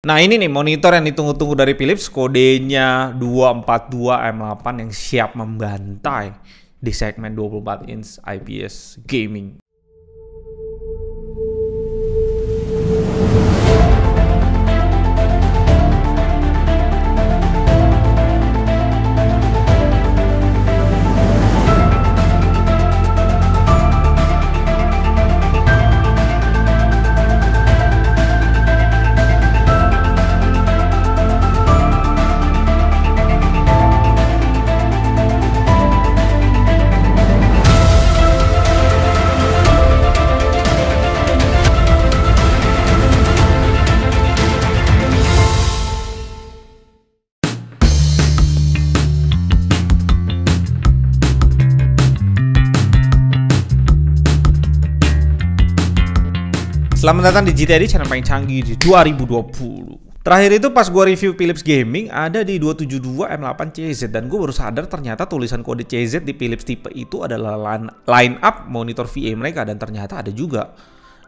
Nah ini nih monitor yang ditunggu-tunggu dari Philips, kodenya 242M8 yang siap membantai di segmen 24 inch IPS gaming. Selamat datang di GTA, channel paling canggih di 2020. Terakhir itu pas gue review Philips Gaming ada di 272M8CZ dan gue baru sadar ternyata tulisan kode CZ di Philips tipe itu adalah line up monitor VA mereka, dan ternyata ada juga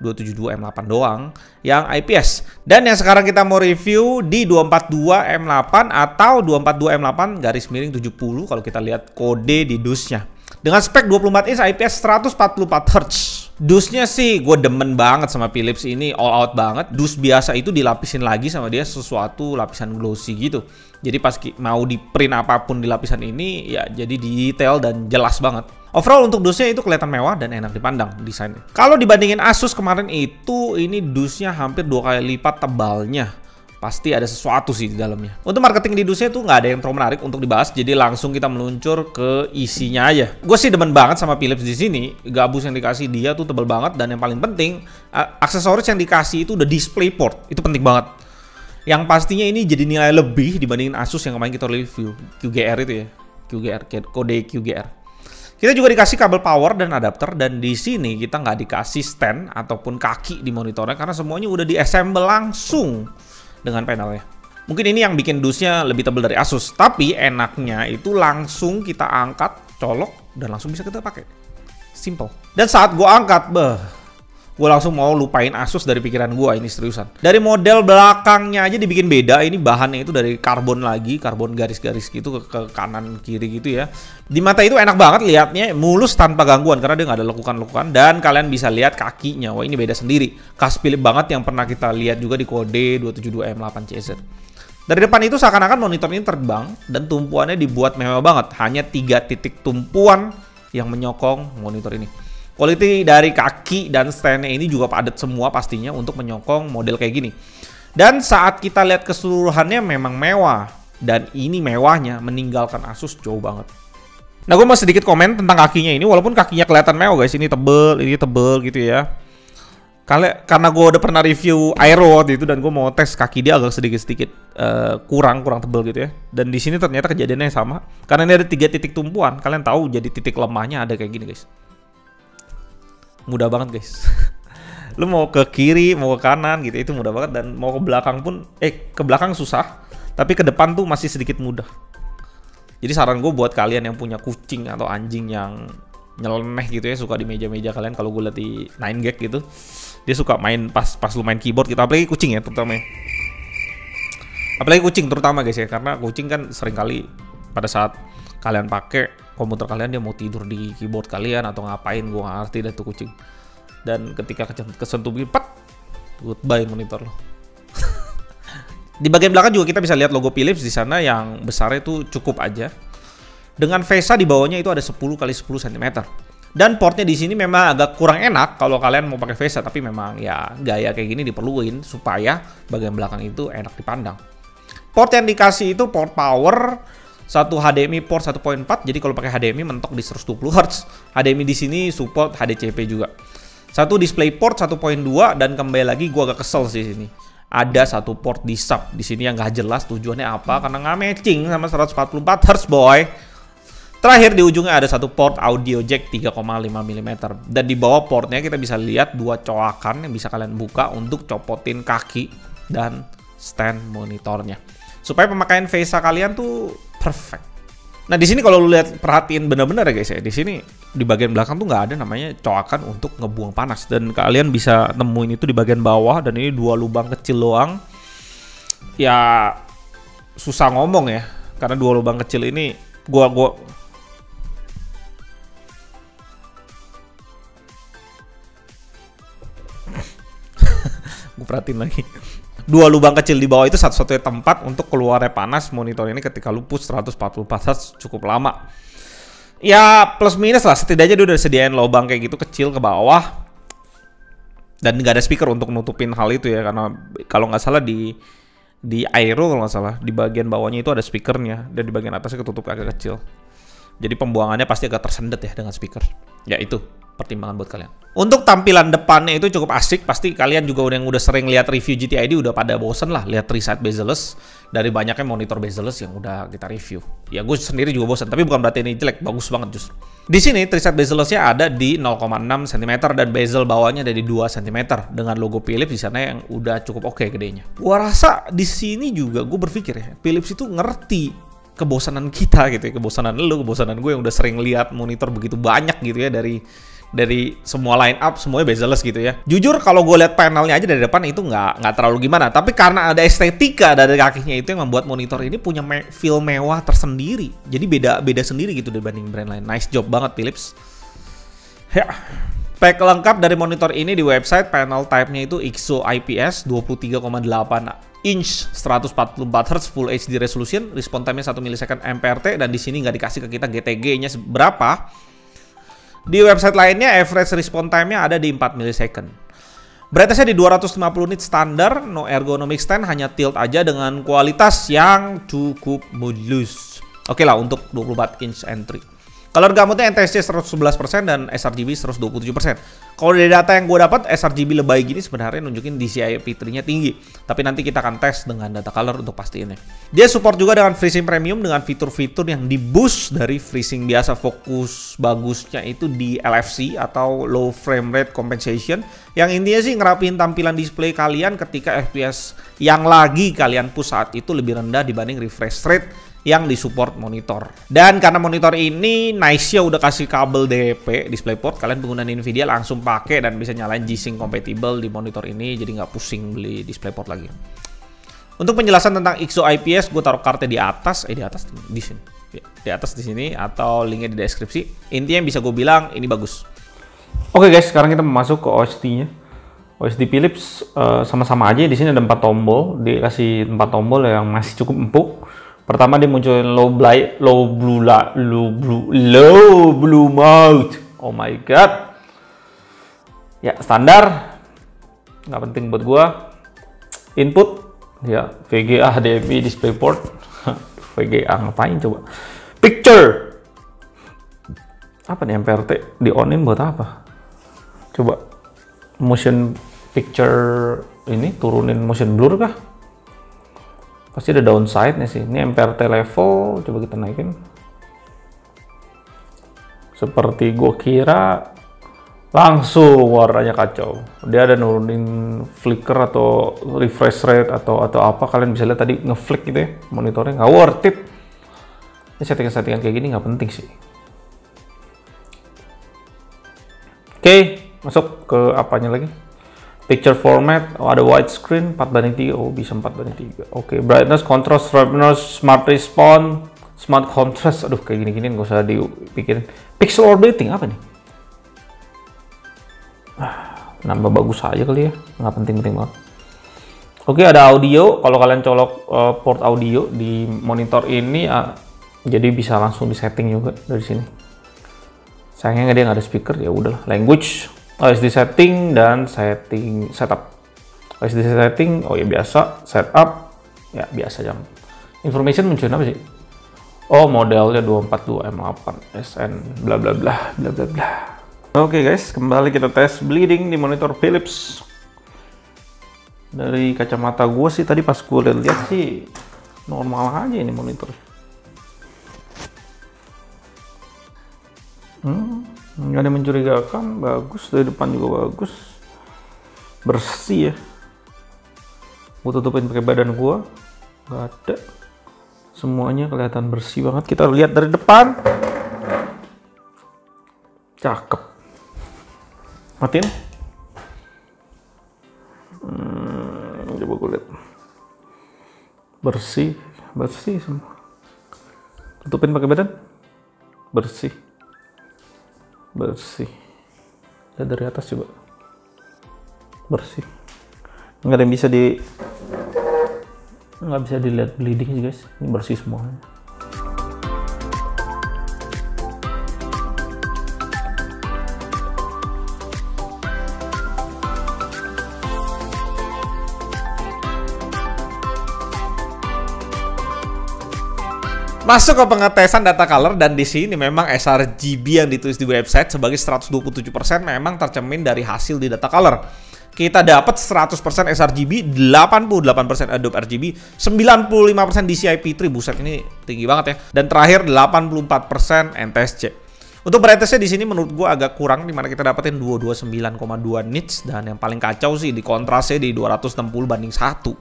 272M8 doang yang IPS. Dan yang sekarang kita mau review di 242M8 atau 242M8 garis miring 70 kalau kita lihat kode di DUS-nya. Dengan spek 24 inch IPS 144Hz. DUS-nya sih gue demen banget sama Philips ini, all out banget. DUS biasa itu dilapisin lagi sama dia sesuatu lapisan glossy gitu. Jadi pas mau di print apapun di lapisan ini ya jadi detail dan jelas banget. Overall untuk DUS-nya itu kelihatan mewah dan enak dipandang desainnya. Kalau dibandingin Asus kemarin itu, ini DUS-nya hampir 2 kali lipat tebalnya. Pasti ada sesuatu sih di dalamnya. Untuk marketing di DUS-nya tuh nggak ada yang terlalu menarik untuk dibahas, jadi langsung kita meluncur ke isinya aja. Gue sih demen banget sama Philips di sini. Gabus yang dikasih dia tuh tebel banget, dan yang paling penting aksesoris yang dikasih itu udah DisplayPort. Itu penting banget. Yang pastinya ini jadi nilai lebih dibandingin Asus yang kemarin kita review, QGR itu ya. QGR, kode QGR. Kita juga dikasih kabel power dan adapter, dan di sini kita nggak dikasih stand ataupun kaki di monitornya karena semuanya udah diassemble langsung dengan panelnya. Mungkin ini yang bikin DUS-nya lebih tebal dari Asus, tapi enaknya itu langsung kita angkat, colok, dan langsung bisa kita pakai. Simple. Dan saat gue angkat, gue langsung mau lupain Asus dari pikiran gue, ini seriusan. Dari model belakangnya aja dibikin beda, ini bahannya itu dari karbon lagi, karbon garis-garis gitu ke kanan kiri gitu ya. Di mata itu enak banget liatnya, mulus tanpa gangguan karena dia nggak ada lekukan-lekukan, dan kalian bisa lihat kakinya. Wah, ini beda sendiri. Khas Philips banget yang pernah kita lihat juga di kode 272M8CZ. Dari depan itu seakan-akan monitor ini terbang dan tumpuannya dibuat mewah banget. Hanya 3 titik tumpuan yang menyokong monitor ini. Quality dari kaki dan stand-nya ini juga padat semua pastinya untuk menyokong model kayak gini. Dan saat kita lihat keseluruhannya memang mewah. Dan ini mewahnya meninggalkan Asus jauh banget. Nah, gue mau sedikit komen tentang kakinya ini. Walaupun kakinya kelihatan mewah guys, ini tebel gitu ya. Karena gue udah pernah review Aero waktu itu, dan gue mau tes kaki dia agak sedikit kurang tebel gitu ya. Dan di sini ternyata kejadiannya sama. Karena ini ada 3 titik tumpuan. Kalian tahu jadi titik lemahnya ada kayak gini guys. Mudah banget guys. Lu mau ke kiri, mau ke kanan gitu, itu mudah banget. Dan mau ke belakang pun, ke belakang susah, tapi ke depan tuh masih sedikit mudah. Jadi saran gue buat kalian yang punya kucing atau anjing yang nyeleneh gitu ya, suka di meja-meja kalian, kalau gue liat di 9gag gitu, dia suka main pas lu main keyboard gitu, apalagi kucing ya terutama. Apalagi kucing terutama guys ya, karena kucing kan sering kali pada saat kalian pakai komputer kalian dia mau tidur di keyboard kalian atau ngapain, gue nggak ngerti deh tuh kucing. Dan ketika kesentuh begini, goodbye monitor lo. Di bagian belakang juga kita bisa lihat logo Philips di sana yang besarnya itu cukup aja. Dengan VESA di bawahnya itu ada 10x10 cm. Dan portnya di sini memang agak kurang enak kalau kalian mau pakai VESA, tapi memang ya gaya kayak gini diperluin supaya bagian belakang itu enak dipandang. Port yang dikasih itu port power, satu HDMI port 1.4, jadi kalau pakai HDMI mentok di 120Hz. HDMI di sini support HDCP juga. Satu DisplayPort 1.2, dan kembali lagi gua agak kesel sih sini. Ada satu port di sub di sini yang nggak jelas tujuannya apa, karena nggak matching sama 144Hz boy. Terakhir di ujungnya ada satu port audio jack 3,5 mm, dan di bawah portnya kita bisa lihat 2 coakan yang bisa kalian buka untuk copotin kaki dan stand monitornya, supaya pemakaian VESA kalian tuh perfect. Nah di sini kalau lu lihat, perhatiin bener-bener ya guys ya, di sini di bagian belakang tuh nggak ada namanya coakan untuk ngebuang panas, dan kalian bisa nemuin itu di bagian bawah, dan ini 2 lubang kecil doang ya susah ngomong ya, karena dua lubang kecil ini gue perhatiin lagi. Dua lubang kecil di bawah itu satu-satunya tempat untuk keluarnya panas monitor ini ketika lu push 144 Hz cukup lama. Ya plus minus lah, setidaknya dia udah sediain lubang kayak gitu kecil ke bawah. Dan nggak ada speaker untuk nutupin hal itu ya, karena kalau nggak salah di Aero kalau nggak salah di bagian bawahnya itu ada speakernya dan di bagian atasnya ketutup agak kecil. Jadi pembuangannya pasti agak tersendat ya dengan speaker. Ya itu pertimbangan buat kalian. Untuk tampilan depannya itu cukup asik. Pasti kalian juga udah sering lihat review GTID udah pada bosen lah lihat 3-side bezel-less dari banyaknya monitor bezel-less yang udah kita review. Ya gue sendiri juga bosen, tapi bukan berarti ini jelek, bagus banget justru. Di sini 3-side bezel-lessnya ada di 0,6 cm dan bezel bawahnya ada di 2 cm dengan logo Philips di sana yang udah cukup oke gedenya. Gua rasa di sini juga gue berpikir ya, Philips itu ngerti kebosanan kita gitu ya, kebosanan lu, kebosanan gue yang udah sering lihat monitor begitu banyak gitu ya dari semua line up semuanya bezel-less gitu ya. Jujur kalau gue lihat panelnya aja dari depan itu nggak terlalu gimana, tapi karena ada estetika dari kakinya itu yang membuat monitor ini punya feel mewah tersendiri. Jadi beda sendiri gitu dibanding brand lain. Nice job banget Philips. Ya. Spek lengkap dari monitor ini di website, panel type-nya itu ISO IPS 23,8 inch 144 Hz Full HD resolution, respon time-nya 1 milisecond MPRT, dan di sini nggak dikasih ke kita GTG-nya berapa. Di website lainnya average respon time-nya ada di 4 milisecond. Brightness-nya di 250 nit standar, no ergonomic stand, hanya tilt aja dengan kualitas yang cukup mulus. Oke lah untuk 24 inch entry. Color gamutnya NTSC 111% dan sRGB 127%. Kalau dari data yang gue dapat, sRGB lebay gini sebenarnya nunjukin DCI P3-nya tinggi. Tapi nanti kita akan tes dengan data color untuk pastiinnya. Dia support juga dengan FreeSync Premium dengan fitur-fitur yang di-boost dari FreeSync biasa. Fokus bagusnya itu di LFC atau Low Frame Rate Compensation. Yang intinya sih ngerapiin tampilan display kalian ketika FPS yang lagi kalian push saat itu lebih rendah dibanding refresh rate yang disupport monitor. Dan karena monitor ini nice-nya udah kasih kabel DP DisplayPort, kalian pengguna Nvidia langsung pakai dan bisa nyalain G-Sync compatible di monitor ini, jadi nggak pusing beli DisplayPort lagi. Untuk penjelasan tentang ISO IPS, gue taruh kartnya di atas di sini, di atas di sini atau linknya di deskripsi. Intinya yang bisa gue bilang ini bagus. Oke guys, sekarang kita masuk ke OSD-nya. OSD Philips sama-sama aja. Di sini ada 4 tombol, dikasih 4 tombol yang masih cukup empuk. Pertama dia munculin low blue mode. Oh my god. Ya standar, nggak penting buat gua. Input ya VGA HDMI DisplayPort. VGA ngapain coba? Picture. Apa nih MPRT? Di onin buat apa? Coba motion picture ini turunin motion blur kah? Pasti ada downside-nya sih. Ini MPRT level, coba kita naikin. Seperti gue kira, langsung warnanya kacau. Dia ada nurunin flicker atau refresh rate atau apa. Kalian bisa lihat tadi ngeflick gitu ya, monitornya nggak worth it. Ini settingan-settingan kayak gini nggak penting sih. Oke, masuk ke apanya lagi? Picture format, ada widescreen 4:3, oh bisa 4:3. Oke, brightness, contrast, sharpness, smart response, smart contrast. Aduh, kayak gini-gini nggak usah dipikirin. Pixel orbiting apa nih? Nambah bagus aja kali ya, nggak penting-penting banget. Oke, ada audio. Kalau kalian colok port audio di monitor ini, jadi bisa langsung disetting juga dari sini. Sayangnya dia nggak ada speaker, ya udahlah. Language, OSD setting dan setup. OSD setting, oh ya biasa. Setup, ya biasa jam. Information munculin apa sih? Oh, modelnya 242 M8 SN bla bla bla bla bla bla. Oke guys, kembali kita tes bleeding di monitor Philips. Dari kacamata gue sih tadi pas gue lihat sih normal aja ini monitor. Nggak ada mencurigakan, bagus, dari depan juga bagus, bersih ya. Gue tutupin pakai badan gua, nggak ada, semuanya kelihatan bersih banget. Kita lihat dari depan, cakep. Matiin. Coba gue lihat. Bersih, bersih semua. Tutupin pakai badan. Bersih. Bersih. Lihat dari atas coba. Bersih. Nggak ada yang bisa nggak bisa dilihat bleeding sih guys. Ini bersih semua. Masuk ke pengetesan data color, dan di sini memang sRGB yang ditulis di website sebagai 127% memang tercermin dari hasil di data color. Kita dapat 100% sRGB, 88% Adobe RGB, 95% DCI-P3, buset ini tinggi banget ya. Dan terakhir 84% NTSC. Untuk brightness-nya di sini menurut gua agak kurang, dimana kita dapetin 229,2 nits, dan yang paling kacau sih di kontrasnya di 260:1.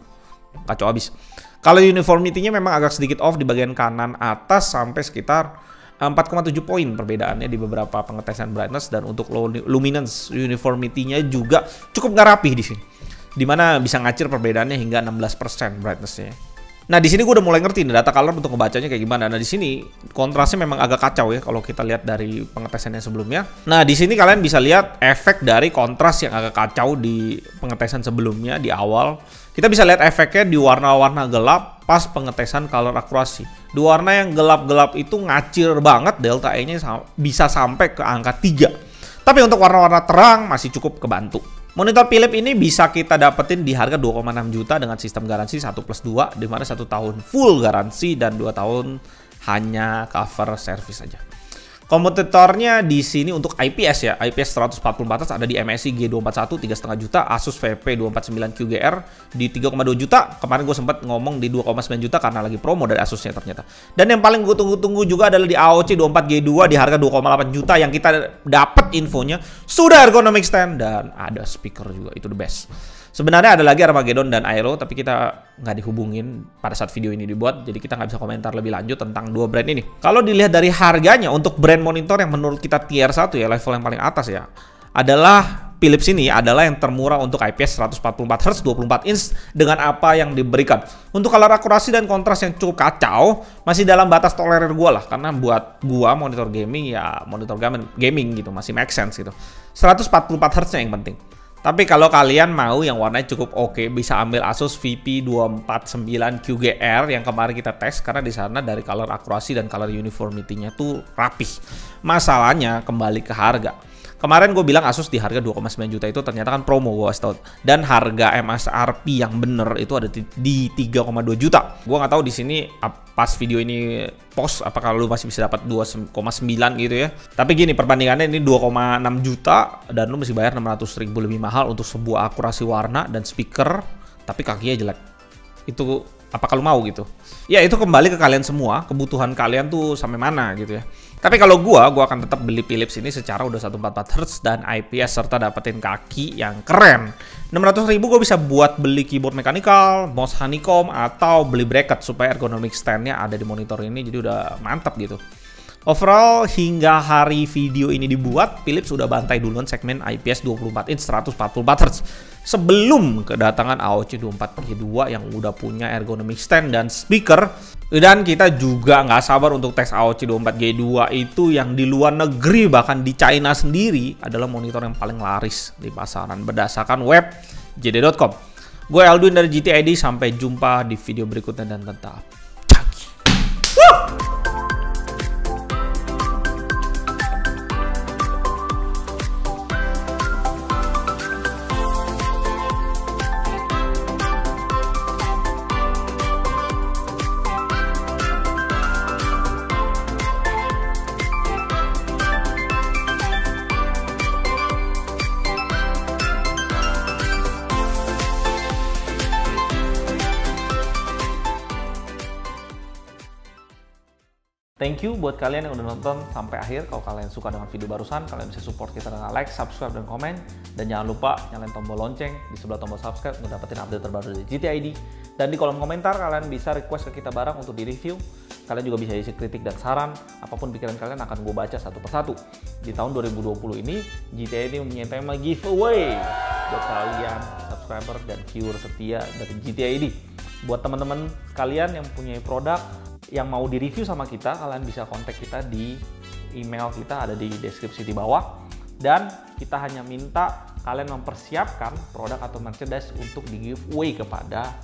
Kacau abis. Kalau uniformity-nya memang agak sedikit off di bagian kanan atas sampai sekitar 4,7 poin perbedaannya di beberapa pengetesan brightness, dan untuk luminance uniformity-nya juga cukup nggak rapih di sini. Dimana bisa ngacir perbedaannya hingga 16% brightness-nya. Nah, di sini gue udah mulai ngerti nih data color untuk ngebacanya kayak gimana. Nah, di sini kontrasnya memang agak kacau ya kalau kita lihat dari pengetesan yang sebelumnya. Nah, di sini kalian bisa lihat efek dari kontras yang agak kacau di pengetesan sebelumnya di awal. Kita bisa lihat efeknya di warna-warna gelap pas pengetesan color akurasi. Di warna yang gelap-gelap itu ngacir banget, delta E-nya bisa sampai ke angka 3. Tapi untuk warna-warna terang masih cukup kebantu. Monitor Philips ini bisa kita dapetin di harga 2,6 juta dengan sistem garansi 1+2, di mana 1 tahun full garansi dan 2 tahun hanya cover service saja. Kompetitornya di sini untuk IPS ya, IPS 144 ada di MSI G241 3,5 juta, Asus VP 249 QGR di 3,2 juta. Kemarin gue sempat ngomong di 2,9 juta karena lagi promo dari Asusnya ternyata. Dan yang paling gue tunggu-tunggu juga adalah di AOC 24G2 di harga 2,8 juta, yang kita dapat infonya sudah ergonomic stand dan ada speaker juga, itu the best. Sebenarnya ada lagi Armageddon dan Aero, tapi kita nggak dihubungin pada saat video ini dibuat, jadi kita nggak bisa komentar lebih lanjut tentang dua brand ini. Kalau dilihat dari harganya, untuk brand monitor yang menurut kita tier 1 ya, level yang paling atas ya, adalah Philips ini adalah yang termurah untuk IPS 144Hz 24 inch dengan apa yang diberikan. Untuk color akurasi dan kontras yang cukup kacau, masih dalam batas tolerir gue lah, karena buat gua monitor gaming ya monitor gaming gitu, masih make sense gitu. 144Hz yang penting. Tapi kalau kalian mau yang warnanya cukup oke, bisa ambil Asus VP 249 QGR yang kemarin kita tes, karena di sana dari color akurasi dan color uniformity-nya tuh rapih. Masalahnya kembali ke harga. Kemarin gue bilang Asus di harga 2,9 juta itu ternyata kan promo gue kasih tau. Dan harga MSRP yang bener itu ada di 3,2 juta. Gue nggak tahu di sini pas video ini post apakah lu masih bisa dapat 2,9 gitu ya. Tapi gini, perbandingannya ini 2,6 juta dan lu mesti bayar 600.000 lebih mahal untuk sebuah akurasi warna dan speaker, tapi kakinya jelek. Itu apakah lu mau gitu? Ya itu kembali ke kalian semua, kebutuhan kalian tuh sampai mana gitu ya. Tapi kalau gua akan tetap beli Philips ini secara udah 144Hz dan IPS serta dapetin kaki yang keren. 600.000 gua bisa buat beli keyboard mechanical, mouse honeycomb, atau beli bracket supaya ergonomic stand-nya ada di monitor ini, jadi udah mantap gitu. Overall, hingga hari video ini dibuat, Philips sudah bantai duluan segmen IPS 24 inch 144Hz sebelum kedatangan AOC 24G2 yang udah punya ergonomic stand dan speaker. Dan kita juga nggak sabar untuk tes AOC 24G2 itu yang di luar negeri, bahkan di China sendiri, adalah monitor yang paling laris di pasaran berdasarkan web JD.com. Gue Aldwin dari GTID, sampai jumpa di video berikutnya dan tetap canggih. Thank you buat kalian yang udah nonton sampai akhir. Kalau kalian suka dengan video barusan, kalian bisa support kita dengan like, subscribe, dan komen. Dan jangan lupa nyalain tombol lonceng di sebelah tombol subscribe untuk dapetin update terbaru dari GTID. Dan di kolom komentar kalian bisa request ke kita barang untuk di-review. Kalian juga bisa isi kritik dan saran. Apapun pikiran kalian akan gue baca satu persatu. Di tahun 2020 ini, GTID mempunyai tema giveaway buat kalian subscriber dan viewer setia dari GTID. Buat teman-teman kalian yang punya produk yang mau di-review sama kita, kalian bisa kontak kita di email kita, ada di deskripsi di bawah. Dan kita hanya minta kalian mempersiapkan produk atau merchandise untuk di-giveaway kepada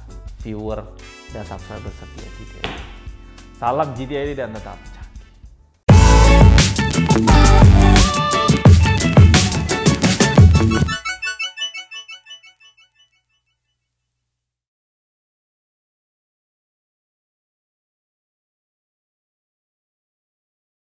viewer dan subscriber setia GTID. Salam GTID dan tetap canggih.